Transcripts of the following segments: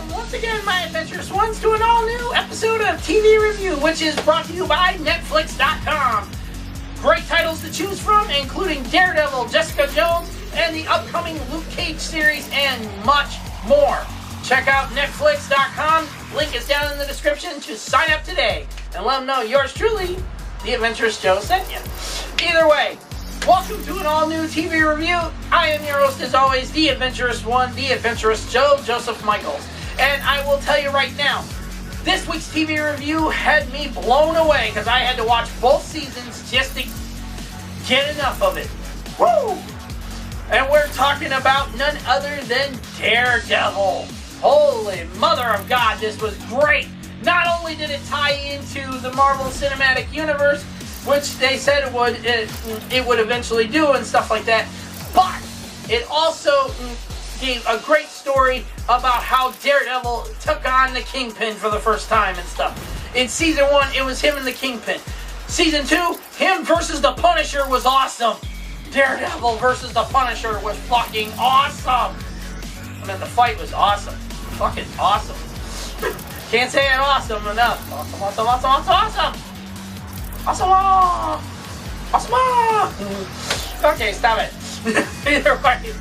welcome once again, my Adventurous ones, to an all-new episode of TV Review, which is brought to you by Netflix.com. Great titles to choose from, including Daredevil, Jessica Jones, and the upcoming Luke Cage series, and much more. Check out Netflix.com. Link is down in the description to sign up today. And let them know yours truly, the Adventurous Joe, sent you. Either way, welcome to an all-new TV review. I am your host, as always, the Adventurous one, the Adventurous Joe, Joseph Michaels. And I will tell you right now, this week's TV review had me blown away because I had to watch both seasons just to get enough of it. Woo! And we're talking about none other than Daredevil. Holy mother of God, this was great. Not only did it tie into the Marvel Cinematic Universe, which they said it would eventually do and stuff like that, but it also gave a great story about how Daredevil took on the Kingpin for the first time and stuff. In Season 1, it was him and the Kingpin. Season 2, him versus the Punisher was awesome. Daredevil versus the Punisher was fucking awesome. I mean, the fight was awesome. Fucking awesome. Can't say it awesome enough. Awesome, awesome, awesome, awesome, awesome. Awesome. Awesome. Okay, stop it. Either way,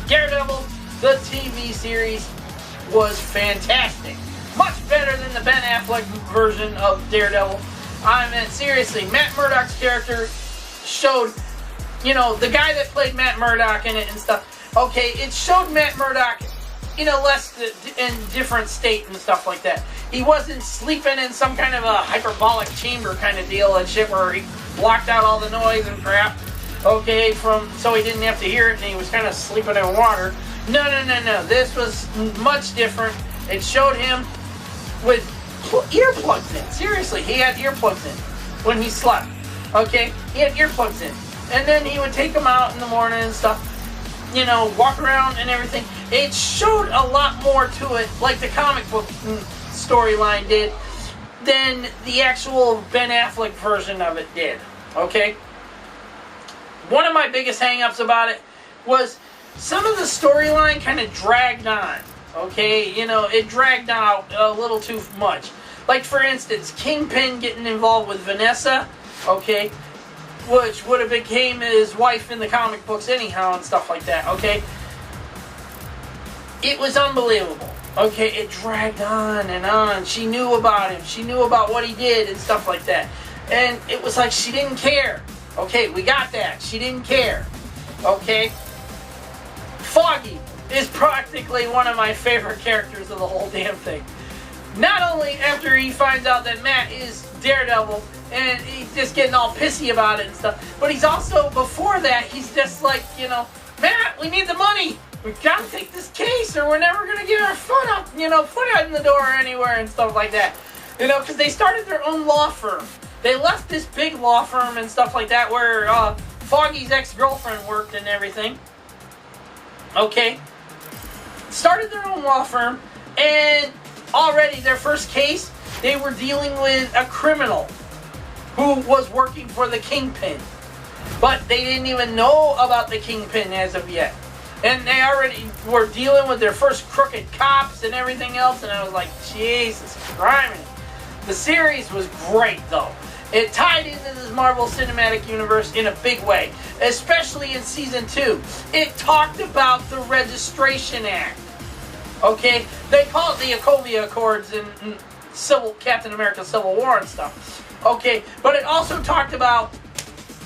Daredevil, the TV series, was fantastic. Much better than the Ben Affleck version of Daredevil. I mean, seriously, Matt Murdock's character showed, you know, the guy that played Matt Murdock in it and stuff. Okay, it showed Matt Murdock in a less in different state and stuff like that. He wasn't sleeping in some kind of a hyperbolic chamber kind of deal and shit where he blocked out all the noise and crap. Okay, so he didn't have to hear it and he was kind of sleeping in water. No. This was much different. It showed him with earplugs in. Seriously, he had earplugs in when he slept. Okay, he had earplugs in. And then he would take them out in the morning and stuff. You know, walk around and everything. It showed a lot more to it, like the comic book storyline did, than the actual Ben Affleck version of it did. Okay? One of my biggest hang-ups about it was some of the storyline kind of dragged on. Okay? You know, it dragged out a little too much. Like, for instance, Kingpin getting involved with Vanessa. Okay? Which would have became his wife in the comic books anyhow and stuff like that, okay? It was unbelievable, okay? It dragged on and on. She knew about him. She knew about what he did and stuff like that. And it was like she didn't care. Okay, we got that. She didn't care, okay? Foggy is practically one of my favorite characters of the whole damn thing. Not only after he finds out that Matt is Daredevil, and he's just getting all pissy about it and stuff. But he's also, before that, he's just like, you know, Matt, we need the money. We gotta take this case or we're never gonna get our foot up, you know, foot out in the door or anywhere and stuff like that. You know, because they started their own law firm. They left this big law firm and stuff like that where Foggy's ex-girlfriend worked and everything. Okay. Started their own law firm, and already their first case, they were dealing with a criminal who was working for the Kingpin. But they didn't even know about the Kingpin as of yet. And they already were dealing with their first crooked cops and everything else, and I was like, Jesus Christ. The series was great, though. It tied into this Marvel Cinematic Universe in a big way, especially in Season 2. It talked about the Registration Act. Okay? They call it the Sokovia Accords in Captain America Civil War and stuff. Okay, but it also talked about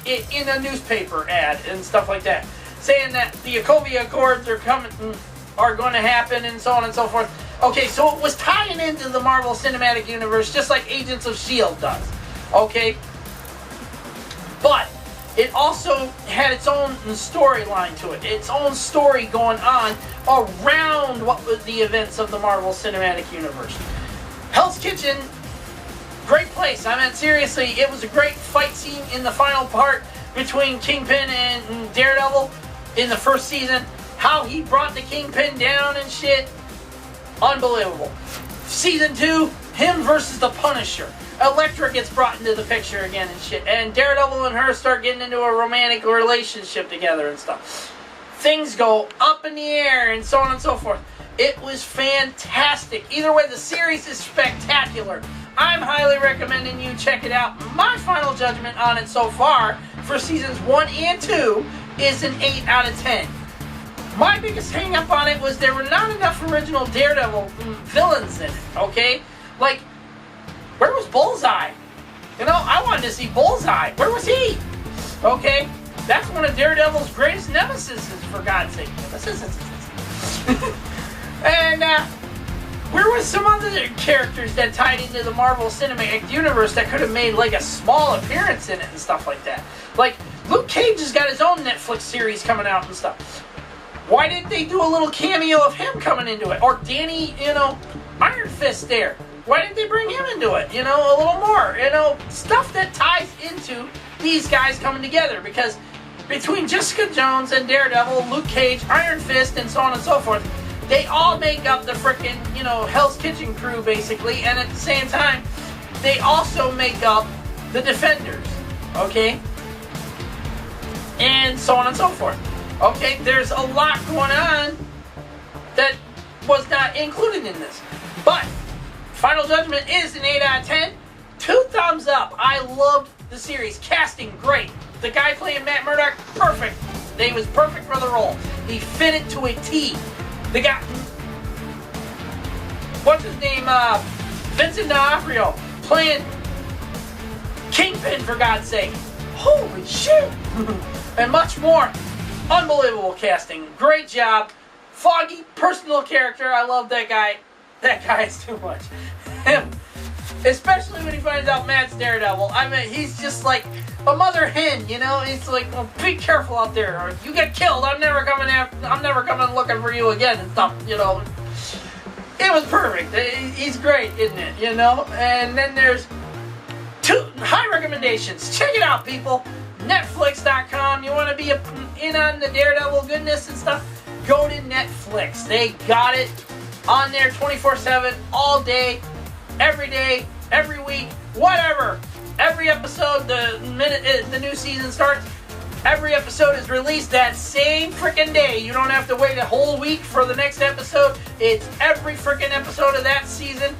it in a newspaper ad and stuff like that, saying that the Sokovia Accords are going to happen and so on and so forth. Okay, so it was tying into the Marvel Cinematic Universe just like Agents of S.H.I.E.L.D. does. Okay, but it also had its own storyline to it, its own story going on around what was the events of the Marvel Cinematic Universe. Hell's Kitchen, great place. I mean, seriously, it was a great fight scene in the final part between Kingpin and Daredevil in the first season. How he brought the Kingpin down and shit. Unbelievable. Season 2, him versus the Punisher. Elektra gets brought into the picture again and shit. And Daredevil and her start getting into a romantic relationship together and stuff. things go up in the air and so on and so forth. It was fantastic. Either way, the series is spectacular. I'm highly recommending you check it out. My final judgment on it so far for seasons 1 and 2 is an 8 out of 10. My biggest hang up on it was there were not enough original Daredevil villains in it, okay? Like, where was Bullseye? You know, I wanted to see Bullseye. Where was he? Okay? That's one of Daredevil's greatest nemesis, for God's sake. And, where was some other characters that tied into the Marvel Cinematic Universe that could have made, like, a small appearance in it and stuff like that? Like, Luke Cage has got his own Netflix series coming out and stuff. Why didn't they do a little cameo of him coming into it? Or Danny, you know, Iron Fist there. Why didn't they bring him into it? You know, a little more. You know, stuff that ties into these guys coming together. Because between Jessica Jones and Daredevil, Luke Cage, Iron Fist, and so on and so forth, they all make up the frickin', you know, Hell's Kitchen crew, basically. And at the same time, they also make up the Defenders. Okay? And so on and so forth. Okay, there's a lot going on that was not included in this. But Final Judgment is an 8 out of 10. 2 thumbs up. I loved the series. Casting, great. The guy playing Matt Murdock, perfect. He was perfect for the role. He fit it to a T. The guy, what's his name? Vincent D'Onofrio playing Kingpin, for God's sake. Holy shit! And much more. Unbelievable casting. Great job. Foggy, personal character. I love that guy. That guy is too much. Especially when he finds out Matt's Daredevil. I mean, he's just like a mother hen, you know? It's like, well, be careful out there, or you get killed. I'm never coming looking for you again and stuff, you know? It was perfect. He's great, isn't it? You know? And then there's 2 high recommendations. Check it out, people. Netflix.com. You want to be in on the Daredevil goodness and stuff? Go to Netflix. They got it on there 24/7, all day, every week, whatever. Every episode, the minute the new season starts, every episode is released that same freaking day. You don't have to wait a whole week for the next episode. It's every freaking episode of that season.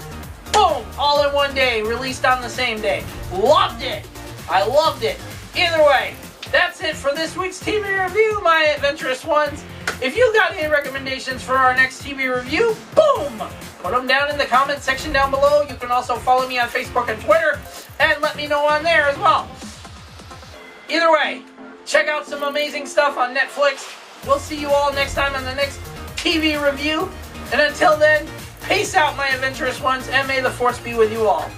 Boom! All in one day, released on the same day. Loved it. I loved it. Either way, that's it for this week's TV review, my adventurous ones. If you got any recommendations for our next TV review, boom! Put them down in the comment section down below. You can also follow me on Facebook and Twitter, and let me know on there as well. Either way, check out some amazing stuff on Netflix. We'll see you all next time on the next TV review. And until then, peace out, my adventurous ones, and may the Force be with you all.